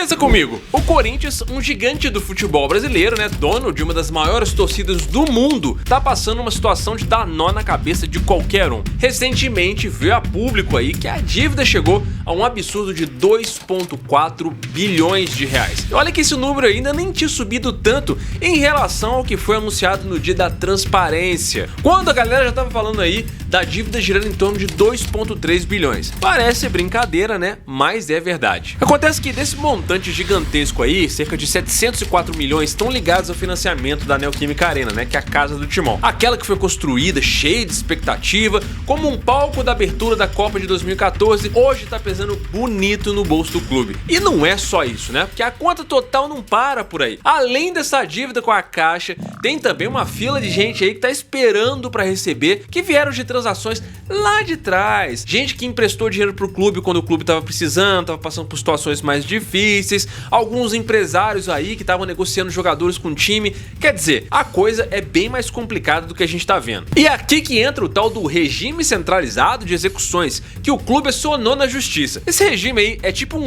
Pensa comigo, o Corinthians, um gigante do futebol brasileiro, né, dono de uma das maiores torcidas do mundo, tá passando uma situação de dar nó na cabeça de qualquer um. Recentemente veio a público aí que a dívida chegou a um absurdo de 2,4 bilhões de reais. E olha que esse número ainda nem tinha subido tanto em relação ao que foi anunciado no dia da transparência, quando a galera já tava falando aí da dívida girando em torno de 2,3 bilhões. Parece brincadeira, né? Mas é verdade. Acontece que desse montante gigantesco aí, cerca de 704 milhões estão ligados ao financiamento da Neoquímica Arena, né? Que é a casa do Timão. Aquela que foi construída cheia de expectativa, como um palco da abertura da Copa de 2014, hoje tá pesando bonito no bolso do clube. E não é só isso, né? Porque a conta total não para por aí. Além dessa dívida com a Caixa, tem também uma fila de gente aí que tá esperando para receber, que vieram de transações lá de trás. Gente que emprestou dinheiro pro clube quando o clube tava precisando, tava passando por situações mais difíceis, alguns empresários aí que estavam negociando jogadores com o time. Quer dizer, a coisa é bem mais complicada do que a gente tá vendo. E é aqui que entra o tal do regime centralizado de execuções, que o clube acionou na justiça. Esse regime aí é tipo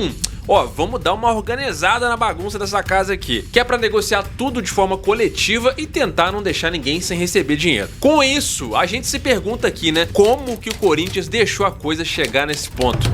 vamos dar uma organizada na bagunça dessa casa aqui, que é pra negociar tudo de forma coletiva e tentar não deixar ninguém sem receber dinheiro. Com isso, a gente se pergunta aqui, né, como que o Corinthians deixou a coisa chegar nesse ponto?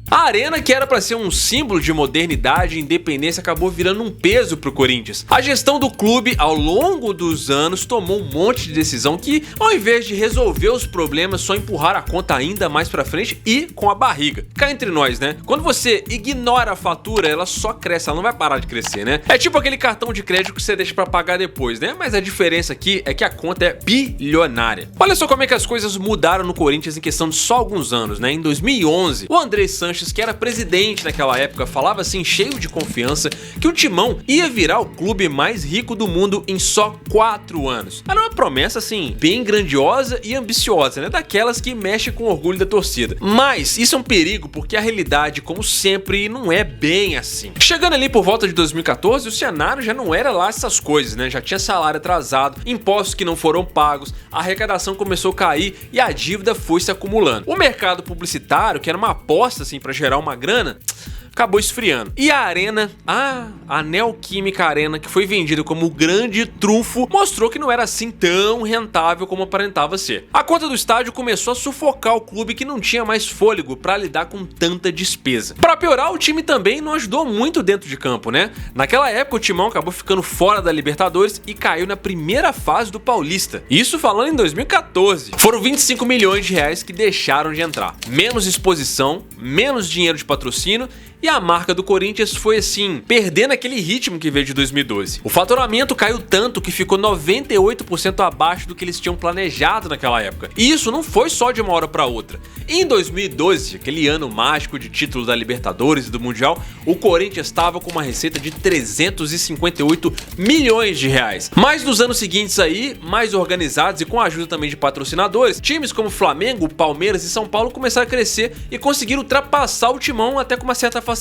A Arena, que era para ser um símbolo de modernidade e independência, acabou virando um peso pro Corinthians. A gestão do clube, ao longo dos anos, tomou um monte de decisão que, ao invés de resolver os problemas, só empurraram a conta ainda mais pra frente e com a barriga. Cá entre nós, né? Quando você ignora a fatura, ela só cresce, ela não vai parar de crescer, né? É tipo aquele cartão de crédito que você deixa pra pagar depois, né? Mas a diferença aqui é que a conta é bilionária. Olha só como é que as coisas mudaram no Corinthians em questão de só alguns anos, né? Em 2011, o Andrés Sanches, que era presidente naquela época, falava assim, cheio de confiança, que o Timão ia virar o clube mais rico do mundo em só 4 anos. Era uma promessa assim, bem grandiosa e ambiciosa, né? Daquelas que mexe com o orgulho da torcida. Mas isso é um perigo porque a realidade, como sempre, não é bem assim. Chegando ali por volta de 2014, o cenário já não era lá essas coisas, né? Já tinha salário atrasado, impostos que não foram pagos, a arrecadação começou a cair e a dívida foi se acumulando. O mercado publicitário, que era uma aposta assim para gerar uma grana, acabou esfriando. E a Arena, a Neoquímica Arena, que foi vendida como o grande trunfo, mostrou que não era assim tão rentável como aparentava ser. A conta do estádio começou a sufocar o clube, que não tinha mais fôlego para lidar com tanta despesa. Para piorar, o time também não ajudou muito dentro de campo, né? Naquela época o Timão acabou ficando fora da Libertadores e caiu na primeira fase do Paulista. Isso falando em 2014. Foram 25 milhões de reais que deixaram de entrar. Menos exposição, menos dinheiro de patrocínio, e a marca do Corinthians foi assim, perdendo aquele ritmo que veio de 2012. O faturamento caiu tanto que ficou 98% abaixo do que eles tinham planejado naquela época. E isso não foi só de uma hora para outra. Em 2012, aquele ano mágico de título da Libertadores e do Mundial, o Corinthians estava com uma receita de 358 milhões de reais. Mas nos anos seguintes aí, mais organizados e com a ajuda também de patrocinadores, times como Flamengo, Palmeiras e São Paulo começaram a crescer e conseguiram ultrapassar o Timão até com uma certa facilidade.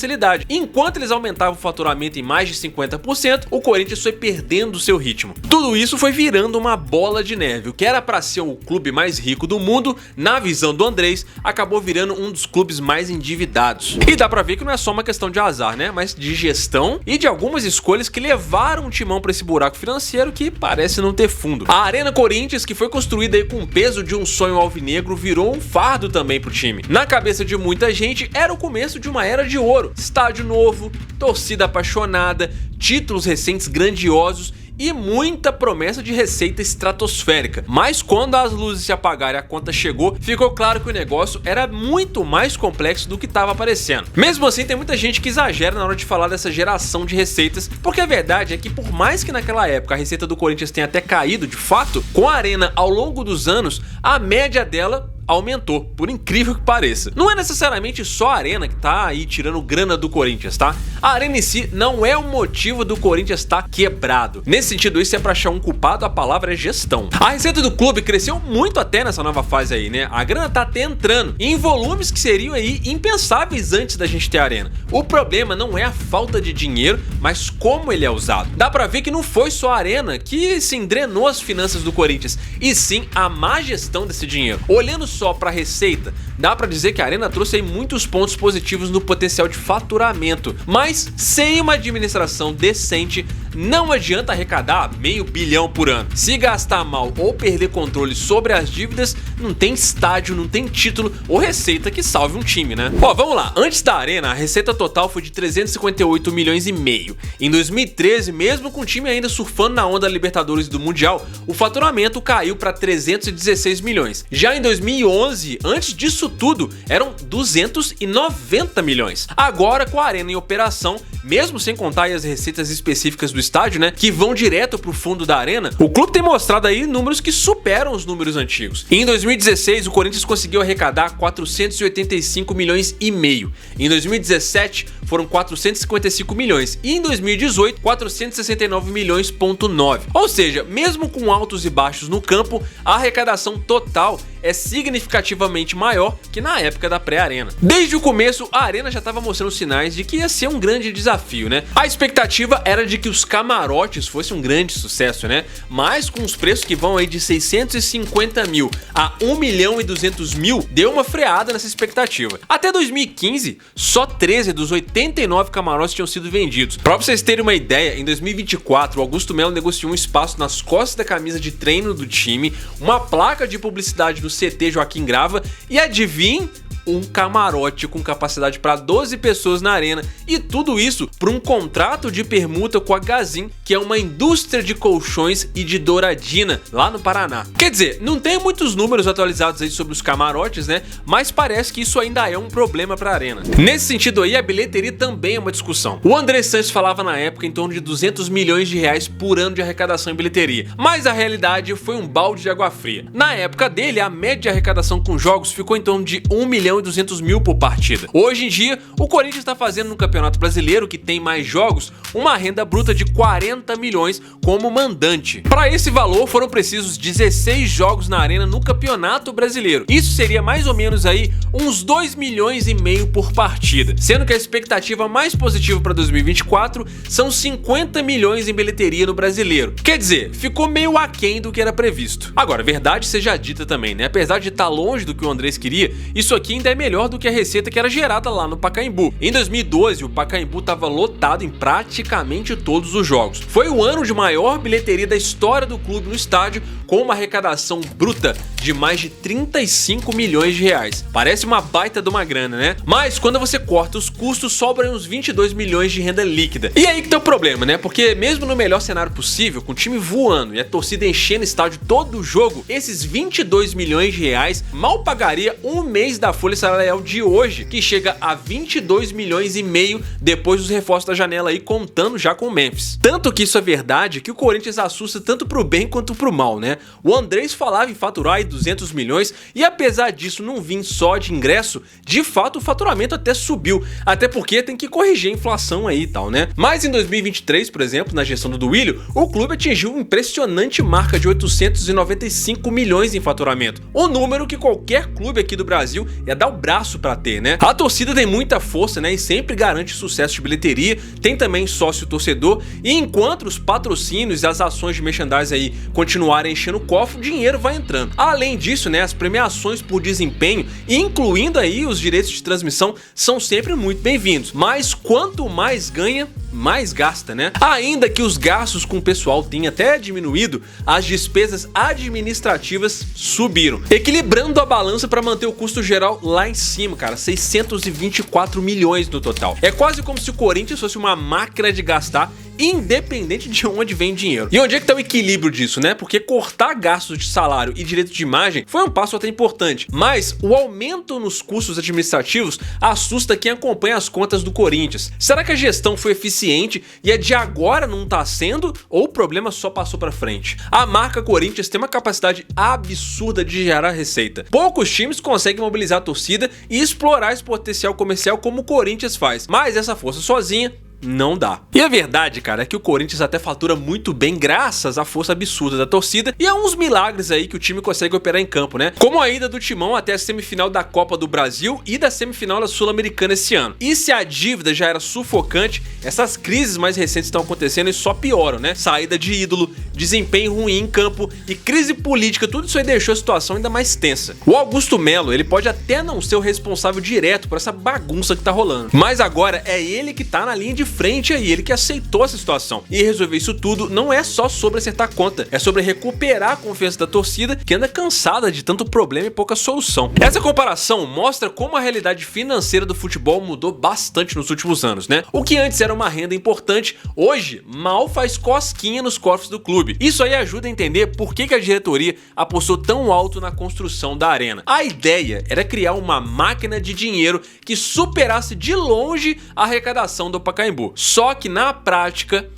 Enquanto eles aumentavam o faturamento em mais de 50%, o Corinthians foi perdendo o seu ritmo. Tudo isso foi virando uma bola de neve. O que era para ser o clube mais rico do mundo, na visão do Andrés, acabou virando um dos clubes mais endividados. E dá pra ver que não é só uma questão de azar, né? Mas de gestão e de algumas escolhas que levaram o Timão para esse buraco financeiro que parece não ter fundo. A Arena Corinthians, que foi construída aí com o peso de um sonho alvinegro, virou um fardo também pro time. Na cabeça de muita gente, era o começo de uma era de ouro. Estádio novo, torcida apaixonada, títulos recentes grandiosos e muita promessa de receita estratosférica. Mas quando as luzes se apagaram e a conta chegou, ficou claro que o negócio era muito mais complexo do que estava aparecendo. Mesmo assim, tem muita gente que exagera na hora de falar dessa geração de receitas, porque a verdade é que por mais que naquela época a receita do Corinthians tenha até caído de fato, com a Arena ao longo dos anos, a média dela aumentou, por incrível que pareça. Não é necessariamente só a Arena que tá aí tirando grana do Corinthians, tá? A arena em si não é o motivo do Corinthians estar quebrado. Nesse sentido, se é pra achar um culpado, a palavra é gestão. A receita do clube cresceu muito até nessa nova fase aí, né? A grana tá até entrando em volumes que seriam aí impensáveis antes da gente ter a arena. O problema não é a falta de dinheiro, mas como ele é usado. Dá pra ver que não foi só a arena que se drenou as finanças do Corinthians, e sim a má gestão desse dinheiro. Olhando só pra receita, dá pra dizer que a arena trouxe aí muitos pontos positivos no potencial de faturamento, mas sem uma administração decente, não adianta arrecadar meio bilhão por ano. Se gastar mal ou perder controle sobre as dívidas, não tem estádio, não tem título ou receita que salve um time, né? Ó, vamos lá. Antes da arena, a receita total foi de 358 milhões e meio. Em 2013, mesmo com o time ainda surfando na onda da Libertadores e do Mundial, o faturamento caiu para 316 milhões. Já em 2011, antes disso tudo, eram 290 milhões. Agora, com a arena em operação, mesmo sem contar aí as receitas específicas do estádio, né, que vão direto pro fundo da arena, o clube tem mostrado aí números que superam os números antigos. Em 2016, o Corinthians conseguiu arrecadar 485 milhões e meio. Em 2017, foram 455 milhões. E em 2018, 469 milhões,9. Ou seja, mesmo com altos e baixos no campo, a arrecadação total é significativamente maior que na época da pré-arena. Desde o começo, a arena já estava mostrando sinais de que ia ser um grande desafio, né? A expectativa era de que os camarotes fossem um grande sucesso, né? Mas com os preços que vão aí de 650 mil a 1 milhão e 200 mil, deu uma freada nessa expectativa. Até 2015, só 13 dos 89 camarotes tinham sido vendidos. Pra vocês terem uma ideia, em 2024, o Augusto Melo negociou um espaço nas costas da camisa de treino do time, uma placa de publicidade no CT Joaquim Grava e adivinhe, um camarote com capacidade para 12 pessoas na arena, e tudo isso por um contrato de permuta com a Gazin, que é uma indústria de colchões e de douradina lá no Paraná. Quer dizer, não tem muitos números atualizados aí sobre os camarotes, né? Mas parece que isso ainda é um problema para a arena. Nesse sentido aí, a bilheteria também é uma discussão. O André Sanches falava na época em torno de 200 milhões de reais por ano de arrecadação em bilheteria, mas a realidade foi um balde de água fria. Na época dele, a média de arrecadação com jogos ficou em torno de 1 milhão e 200 mil por partida. Hoje em dia, o Corinthians está fazendo no Campeonato Brasileiro, que tem mais jogos, uma renda bruta de 40 milhões como mandante. Para esse valor, foram precisos 16 jogos na arena no Campeonato Brasileiro. Isso seria mais ou menos aí uns 2 milhões e meio por partida, sendo que a expectativa mais positiva para 2024 são 50 milhões em bilheteria no Brasileiro. Quer dizer, ficou meio aquém do que era previsto. Agora, verdade seja dita também, né? Apesar de estar longe do que o Andrés queria, isso aqui ainda é melhor do que a receita que era gerada lá no Pacaembu. Em 2012, o Pacaembu estava lotado em praticamente todos os jogos. Foi o ano de maior bilheteria da história do clube no estádio, com uma arrecadação bruta de mais de 35 milhões de reais. Parece uma baita de uma grana, né? Mas quando você corta os custos, sobram uns 22 milhões de renda líquida. E aí que tá o problema, né? Porque mesmo no melhor cenário possível, com o time voando e a torcida enchendo o estádio todo o jogo, esses 22 milhões de reais mal pagaria um mês da folha salarial de hoje, que chega a 22 milhões e meio depois dos reforços da janela aí, contando já com o Memphis. Tanto que isso é verdade que o Corinthians assusta tanto pro bem quanto pro mal, né? O Andrés falava em faturar aí 200 milhões e apesar disso não vir só de ingresso, de fato o faturamento até subiu, até porque tem que corrigir a inflação aí e tal, né? Mas em 2023, por exemplo, na gestão do Duílio, o clube atingiu uma impressionante marca de 895 milhões em faturamento, um número que qualquer clube aqui do Brasil ia dar o braço pra ter, né? A torcida tem muita força, né, e sempre garante sucesso de bilheteria, tem também sócio torcedor, e enquanto os patrocínios e as ações de merchandising aí continuarem enchendo o cofre, o dinheiro vai entrando. Além disso, né, as premiações por desempenho, incluindo aí os direitos de transmissão, são sempre muito bem-vindos, mas quanto mais ganha, mais gasta, né? Ainda que os gastos com o pessoal tenham até diminuído, as despesas administrativas subiram, equilibrando a balança para manter o custo geral lá em cima, cara, 624 milhões no total. É quase como se o Corinthians fosse uma máquina de gastar, independente de onde vem o dinheiro. E onde é que tá o equilíbrio disso, né? Porque cortar gastos de salário e direito de imagem foi um passo até importante, mas o aumento nos custos administrativos assusta quem acompanha as contas do Corinthians. Será que a gestão foi eficiente e a de agora não tá sendo, ou o problema só passou pra frente? A marca Corinthians tem uma capacidade absurda de gerar receita. Poucos times conseguem mobilizar a torcida e explorar esse potencial comercial como o Corinthians faz, mas essa força sozinha não dá. E a verdade, cara, é que o Corinthians até fatura muito bem graças à força absurda da torcida e a uns milagres aí que o time consegue operar em campo, né? Como a ida do Timão até a semifinal da Copa do Brasil e da semifinal da Sul-Americana esse ano. E se a dívida já era sufocante, essas crises mais recentes estão acontecendo e só pioram, né? Saída de ídolo, desempenho ruim em campo e crise política, tudo isso aí deixou a situação ainda mais tensa. O Augusto Melo, ele pode até não ser o responsável direto por essa bagunça que tá rolando, mas agora é ele que tá na linha de frente aí, ele que aceitou essa situação. E resolver isso tudo não é só sobre acertar conta, é sobre recuperar a confiança da torcida que anda cansada de tanto problema e pouca solução. Essa comparação mostra como a realidade financeira do futebol mudou bastante nos últimos anos, né? O que antes era uma renda importante, hoje mal faz cosquinha nos cofres do clube. Isso aí ajuda a entender por que a diretoria apostou tão alto na construção da arena. A ideia era criar uma máquina de dinheiro que superasse de longe a arrecadação do Pacaembu. Só que na prática,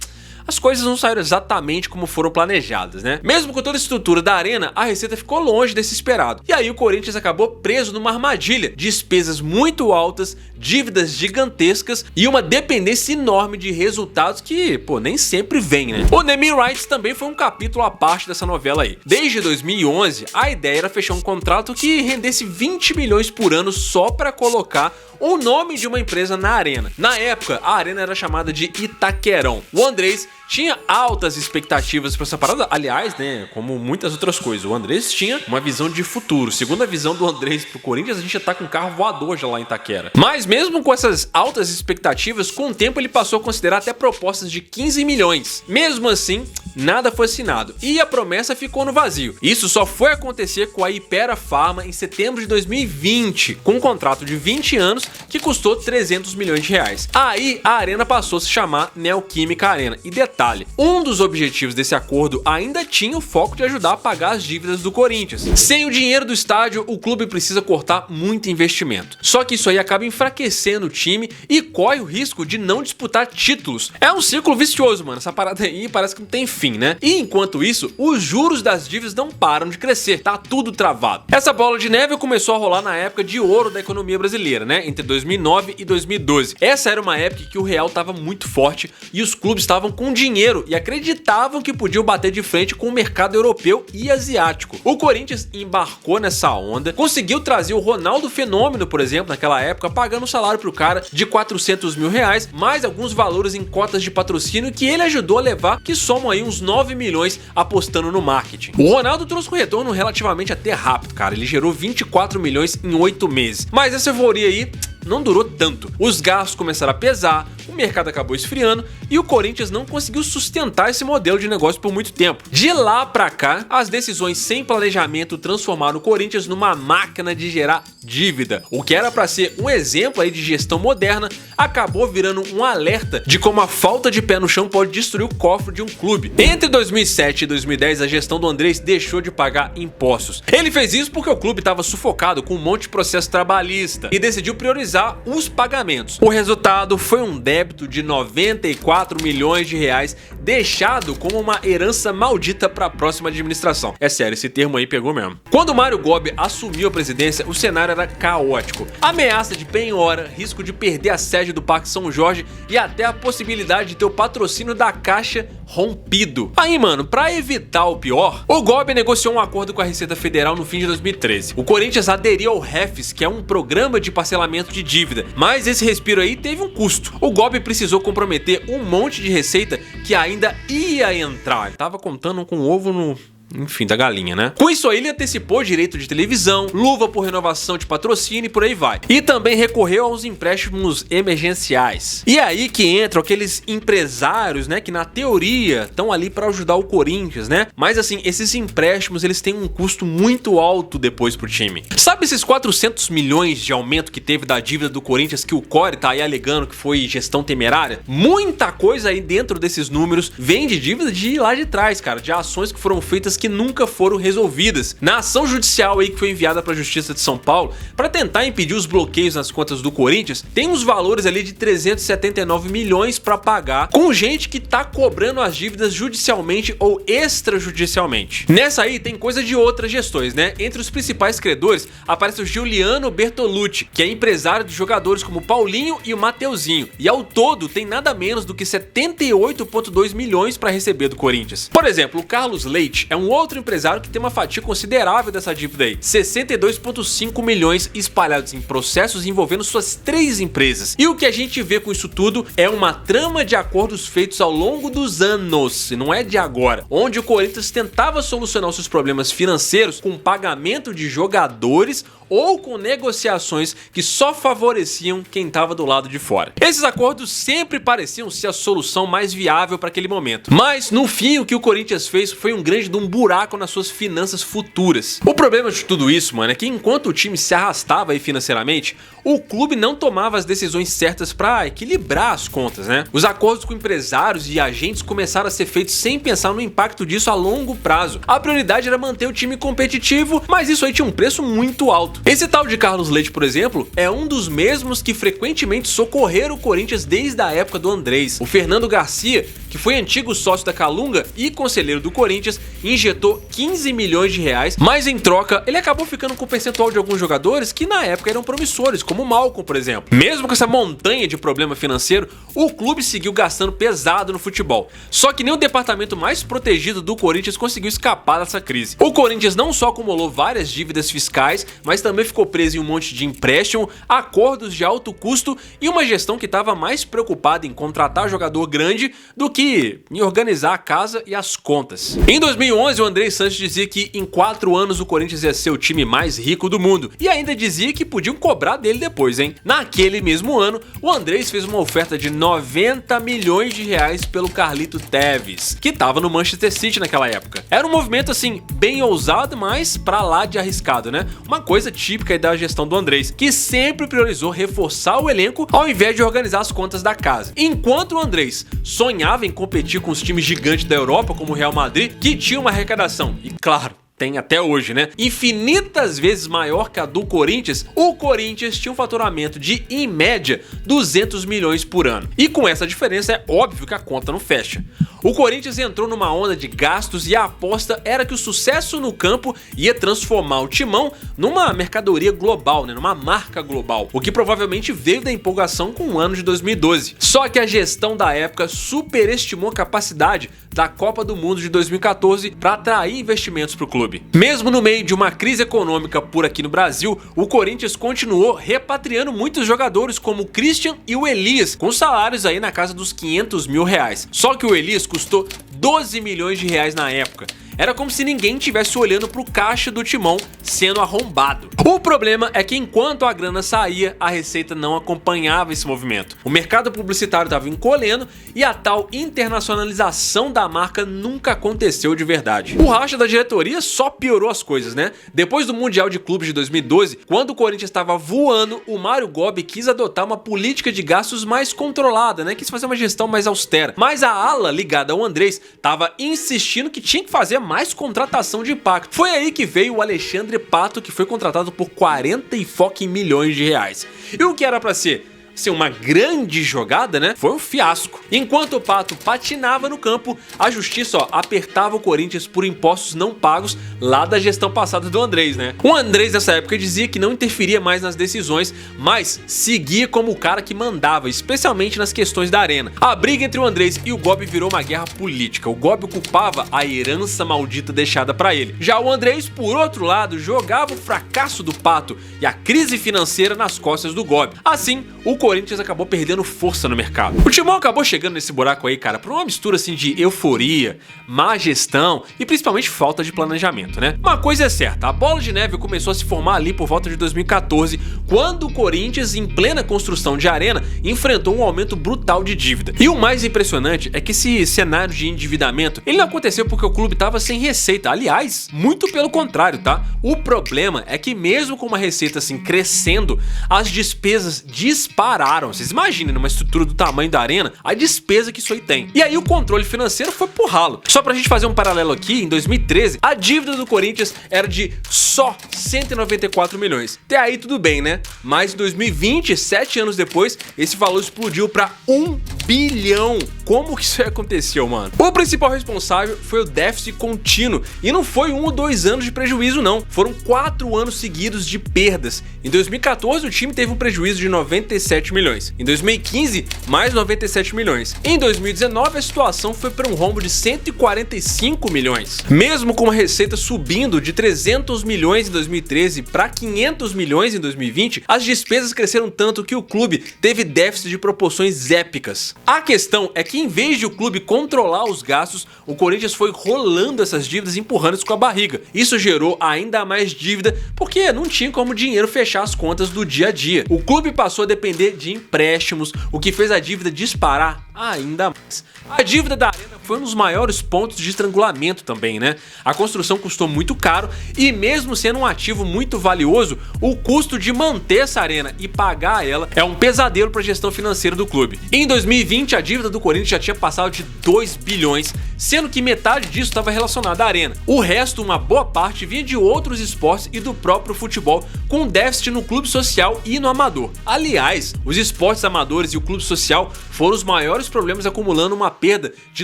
as coisas não saíram exatamente como foram planejadas, né? Mesmo com toda a estrutura da arena, a receita ficou longe desse esperado. E aí o Corinthians acabou preso numa armadilha, despesas muito altas, dívidas gigantescas e uma dependência enorme de resultados que, pô, nem sempre vem, né? O naming rights também foi um capítulo à parte dessa novela aí. Desde 2011, a ideia era fechar um contrato que rendesse 20 milhões por ano só para colocar o nome de uma empresa na arena. Na época, a arena era chamada de Itaquerão. O Andrés tinha altas expectativas para essa parada, aliás, né, como muitas outras coisas. O Andrés tinha uma visão de futuro. Segundo a visão do Andrés pro Corinthians, a gente já tá com um carro voador já lá em Itaquera. Mas mesmo com essas altas expectativas, com o tempo ele passou a considerar até propostas de 15 milhões. Mesmo assim, nada foi assinado e a promessa ficou no vazio. Isso só foi acontecer com a Hypera Pharma em setembro de 2020, com um contrato de 20 anos que custou 300 milhões de reais. Aí a arena passou a se chamar Neoquímica Arena. E detalhe, um dos objetivos desse acordo ainda tinha o foco de ajudar a pagar as dívidas do Corinthians. Sem o dinheiro do estádio, o clube precisa cortar muito investimento. Só que isso aí acaba enfraquecendo o time e corre o risco de não disputar títulos. É um ciclo vicioso, mano. Essa parada aí parece que não tem fim, né? E enquanto isso, os juros das dívidas não param de crescer. Tá tudo travado. Essa bola de neve começou a rolar na época de ouro da economia brasileira, né? Entre 2009 e 2012. Essa era uma época que o real estava muito forte e os clubes estavam com dinheiro e acreditavam que podiam bater de frente com o mercado europeu e asiático. O Corinthians embarcou nessa onda, conseguiu trazer o Ronaldo Fenômeno, por exemplo, naquela época, pagando um salário pro cara de 400 mil reais, mais alguns valores em cotas de patrocínio que ele ajudou a levar, que somam aí uns 9 milhões apostando no marketing. O Ronaldo trouxe um retorno relativamente até rápido, cara. Ele gerou 24 milhões em 8 meses. Mas essa euforia aí não durou tanto. Os gastos começaram a pesar, o mercado acabou esfriando e o Corinthians não conseguiu sustentar esse modelo de negócio por muito tempo. De lá pra cá, as decisões sem planejamento transformaram o Corinthians numa máquina de gerar dívida. O que era pra ser um exemplo aí de gestão moderna, acabou virando um alerta de como a falta de pé no chão pode destruir o cofre de um clube. Entre 2007 e 2010, a gestão do Andrés deixou de pagar impostos. Ele fez isso porque o clube estava sufocado com um monte de processo trabalhista e decidiu priorizar os pagamentos. O resultado foi um débito de 94 milhões de reais deixado como uma herança maldita para a próxima administração. É sério, esse termo aí pegou mesmo. Quando o Mário Gobi assumiu a presidência, o cenário era caótico. Ameaça de penhora, risco de perder a sede do Parque São Jorge e até a possibilidade de ter o patrocínio da Caixa rompido. Aí, mano, para evitar o pior, o Gobi negociou um acordo com a Receita Federal no fim de 2013. O Corinthians aderiu ao REFIS, que é um programa de parcelamento de dívida, mas esse respiro aí teve um custo. O Gobi precisou comprometer um monte de receita que ainda ia entrar. Ele tava contando com o ovo no... enfim, da galinha, né? Com isso aí, ele antecipou direito de televisão, luva por renovação de patrocínio e por aí vai. E também recorreu aos empréstimos emergenciais. E é aí que entram aqueles empresários, né, que na teoria estão ali para ajudar o Corinthians, né? Mas assim, esses empréstimos, eles têm um custo muito alto depois pro time. Sabe esses 400 milhões de aumento que teve da dívida do Corinthians que o Core tá aí alegando que foi gestão temerária? Muita coisa aí dentro desses números vem de dívida de lá de trás, cara, de ações que foram feitas dívidas que nunca foram resolvidas. Na ação judicial aí que foi enviada para a Justiça de São Paulo para tentar impedir os bloqueios nas contas do Corinthians, tem uns valores ali de 379 milhões para pagar com gente que tá cobrando as dívidas judicialmente ou extrajudicialmente. Nessa aí tem coisa de outras gestões, né? Entre os principais credores aparece o Giuliano Bertolucci, que é empresário de jogadores como o Paulinho e o Mateuzinho, e ao todo tem nada menos do que 78,2 milhões para receber do Corinthians. Por exemplo, o Carlos Leite é um outro empresário que tem uma fatia considerável dessa dívida aí, 62,5 milhões espalhados em processos envolvendo suas 3 empresas. E o que a gente vê com isso tudo é uma trama de acordos feitos ao longo dos anos, e não é de agora, onde o Corinthians tentava solucionar os seus problemas financeiros com pagamento de jogadores ou com negociações que só favoreciam quem estava do lado de fora. Esses acordos sempre pareciam ser a solução mais viável para aquele momento, mas no fim o que o Corinthians fez foi um grande buraco nas suas finanças futuras. O problema de tudo isso, mano, é que enquanto o time se arrastava aí financeiramente, o clube não tomava as decisões certas para equilibrar as contas, né? Os acordos com empresários e agentes começaram a ser feitos sem pensar no impacto disso a longo prazo. A prioridade era manter o time competitivo, mas isso aí tinha um preço muito alto. Esse tal de Carlos Leite, por exemplo, é um dos mesmos que frequentemente socorreram o Corinthians desde a época do Andrés. O Fernando Garcia, que foi antigo sócio da Calunga e conselheiro do Corinthians, injetou 15 milhões de reais, mas em troca ele acabou ficando com o percentual de alguns jogadores que na época eram promissores, como o Malcom, por exemplo. Mesmo com essa montanha de problema financeiro, o clube seguiu gastando pesado no futebol. Só que nem o departamento mais protegido do Corinthians conseguiu escapar dessa crise. O Corinthians não só acumulou várias dívidas fiscais, mas também ficou preso em um monte de empréstimo, acordos de alto custo e uma gestão que estava mais preocupada em contratar jogador grande do que em organizar a casa e as contas. Em 2011, o Andrés Sanches dizia que em 4 anos o Corinthians ia ser o time mais rico do mundo e ainda dizia que podiam cobrar dele depois, hein? Naquele mesmo ano, o Andrés fez uma oferta de 90 milhões de reais pelo Carlito Tevez, que estava no Manchester City naquela época. Era um movimento assim, bem ousado, mas pra lá de arriscado, né? Uma coisa típica da gestão do Andrés, que sempre priorizou reforçar o elenco ao invés de organizar as contas da casa. Enquanto o Andrés sonhava em competir com os times gigantes da Europa, como o Real Madrid, que tinha uma arrecadação, e claro, tem até hoje, né? Infinitas vezes maior que a do Corinthians, o Corinthians tinha um faturamento de, em média, 200 milhões por ano. E com essa diferença é óbvio que a conta não fecha. O Corinthians entrou numa onda de gastos e a aposta era que o sucesso no campo ia transformar o Timão numa mercadoria global, né? Numa marca global, o que provavelmente veio da empolgação com o ano de 2012. Só que a gestão da época superestimou a capacidade da Copa do Mundo de 2014 para atrair investimentos para o clube. Mesmo no meio de uma crise econômica por aqui no Brasil, o Corinthians continuou repatriando muitos jogadores como o Christian e o Elias, com salários aí na casa dos 500 mil reais. Só que o Elias custou 12 milhões de reais na época. Era como se ninguém estivesse olhando pro caixa do Timão sendo arrombado. O problema é que enquanto a grana saía, a receita não acompanhava esse movimento. O mercado publicitário estava encolhendo e a tal internacionalização da marca nunca aconteceu de verdade. O racha da diretoria só piorou as coisas, né? Depois do Mundial de Clubes de 2012, quando o Corinthians estava voando, o Mário Gobi quis adotar uma política de gastos mais controlada, né? Quis fazer uma gestão mais austera. Mas a ala ligada ao Andrés estava insistindo que tinha que fazer mais contratação de impacto. Foi aí que veio o Alexandre Pato, que foi contratado por 40 e foque milhões de reais. E o que era para ser uma grande jogada, né? Foi um fiasco. Enquanto o Pato patinava no campo, a justiça, apertava o Corinthians por impostos não pagos lá da gestão passada do Andrés, né? O Andrés nessa época dizia que não interferia mais nas decisões, mas seguia como o cara que mandava, especialmente nas questões da arena. A briga entre o Andrés e o Gobi virou uma guerra política. O Gobi culpava a herança maldita deixada pra ele. Já o Andrés, por outro lado, jogava o fracasso do Pato e a crise financeira nas costas do Gobi. Assim, o Corinthians acabou perdendo força no mercado. O Timão acabou chegando nesse buraco aí, cara, por uma mistura assim de euforia, má gestão e principalmente falta de planejamento, né? Uma coisa é certa, a bola de neve começou a se formar ali por volta de 2014, quando o Corinthians, em plena construção de arena, enfrentou um aumento brutal de dívida. E o mais impressionante é que esse cenário de endividamento, ele não aconteceu porque o clube estava sem receita. Aliás, muito pelo contrário, tá? O problema é que mesmo com uma receita assim crescendo, as despesas dispararam dispararam. Vocês imaginem, numa estrutura do tamanho da arena, a despesa que isso aí tem. E aí o controle financeiro foi pro ralo. Só pra gente fazer um paralelo aqui, em 2013, a dívida do Corinthians era de só 194 milhões. Até aí tudo bem, né? Mas em 2020, 7 anos depois, esse valor explodiu pra 1 bilhão. Como que isso aconteceu, mano? O principal responsável foi o déficit contínuo. E não foi 1 ou 2 anos de prejuízo, não. Foram 4 anos seguidos de perdas. Em 2014, o time teve um prejuízo de 97 milhões. Em 2015, mais 97 milhões. Em 2019, a situação foi para um rombo de 145 milhões. Mesmo com a receita subindo de 300 milhões em 2013 para 500 milhões em 2020, as despesas cresceram tanto que o clube teve déficit de proporções épicas. A questão é que, em vez de o clube controlar os gastos, o Corinthians foi rolando essas dívidas e empurrando isso com a barriga. Isso gerou ainda mais dívida porque não tinha como o dinheiro fechar as contas do dia a dia. O clube passou a depender de empréstimos, o que fez a dívida disparar ainda mais. A dívida da Arena foi um dos maiores pontos de estrangulamento também, né? A construção custou muito caro e, mesmo sendo um ativo muito valioso, o custo de manter essa arena e pagar ela é um pesadelo para a gestão financeira do clube. Em 2020, a dívida do Corinthians já tinha passado de 2 bilhões, sendo que metade disso estava relacionada à arena. O resto, uma boa parte, vinha de outros esportes e do próprio futebol, com déficit no clube social e no amador. Aliás, os esportes amadores e o clube social foram os maiores problemas, acumulando uma perda de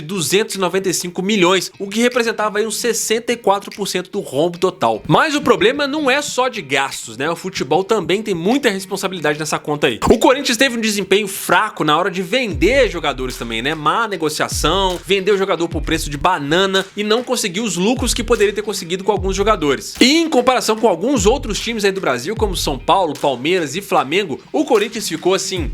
295 milhões, o que representava aí uns 64% do rombo total. Mas o problema não é só de gastos, né? O futebol também tem muita responsabilidade nessa conta aí. O Corinthians teve um desempenho fraco na hora de vender jogadores também, né? Má negociação, vender o jogador por preço de banana e não conseguiu os lucros que poderia ter conseguido com alguns jogadores. E em comparação com alguns outros times aí do Brasil, como São Paulo, Palmeiras e Flamengo, o Corinthians ficou assim,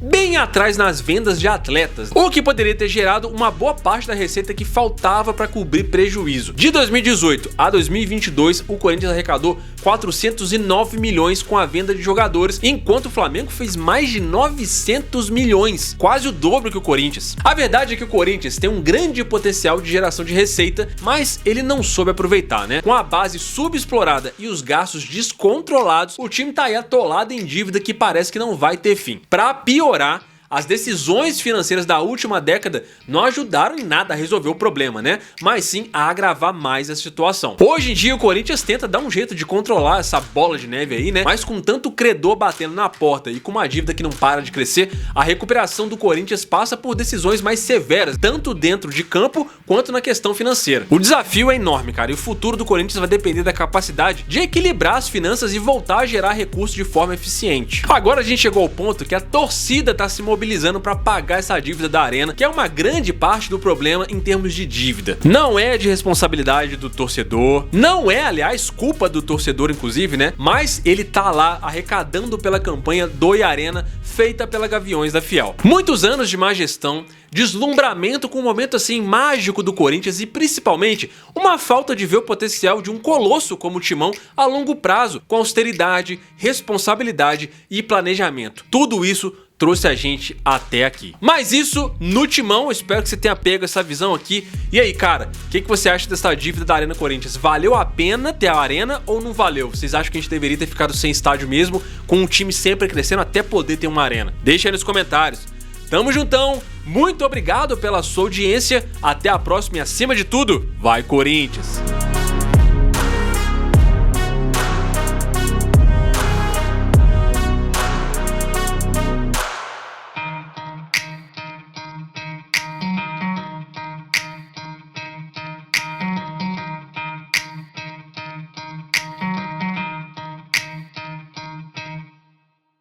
bem atrás nas vendas de atletas, o que poderia ter gerado uma boa parte da receita que faltava para cobrir prejuízo. De 2018 a 2022, o Corinthians arrecadou 409 milhões com a venda de jogadores, enquanto o Flamengo fez mais de 900 milhões, quase o dobro que o Corinthians. A verdade é que o Corinthians tem um grande potencial de geração de receita, mas ele não soube aproveitar, né? Com a base subexplorada e os gastos descontrolados, o time tá aí atolado em dívida que parece que não vai ter fim. Para piorar, as decisões financeiras da última década não ajudaram em nada a resolver o problema, né? Mas sim a agravar mais a situação. Hoje em dia o Corinthians tenta dar um jeito de controlar essa bola de neve aí, né? Mas com tanto credor batendo na porta e com uma dívida que não para de crescer, a recuperação do Corinthians passa por decisões mais severas, tanto dentro de campo quanto na questão financeira. O desafio é enorme, cara, e o futuro do Corinthians vai depender da capacidade de equilibrar as finanças e voltar a gerar recursos de forma eficiente. Agora a gente chegou ao ponto que a torcida tá se mobilizando para pagar essa dívida da Arena, que é uma grande parte do problema em termos de dívida. Não é de responsabilidade do torcedor, não é, aliás, culpa do torcedor, inclusive, né? Mas ele tá lá arrecadando pela campanha Doe Arena, feita pela Gaviões da Fiel. Muitos anos de má gestão, deslumbramento com um momento assim mágico do Corinthians e principalmente uma falta de ver o potencial de um colosso como o Timão a longo prazo, com austeridade, responsabilidade e planejamento. Tudo isso trouxe a gente até aqui. Mas isso no Timão, eu espero que você tenha pego essa visão aqui. E aí, cara, o que você acha dessa dívida da Arena Corinthians? Valeu a pena ter a Arena ou não valeu? Vocês acham que a gente deveria ter ficado sem estádio mesmo, com um time sempre crescendo até poder ter uma arena? Deixa aí nos comentários. Tamo juntão, muito obrigado pela sua audiência, até a próxima e acima de tudo, vai Corinthians!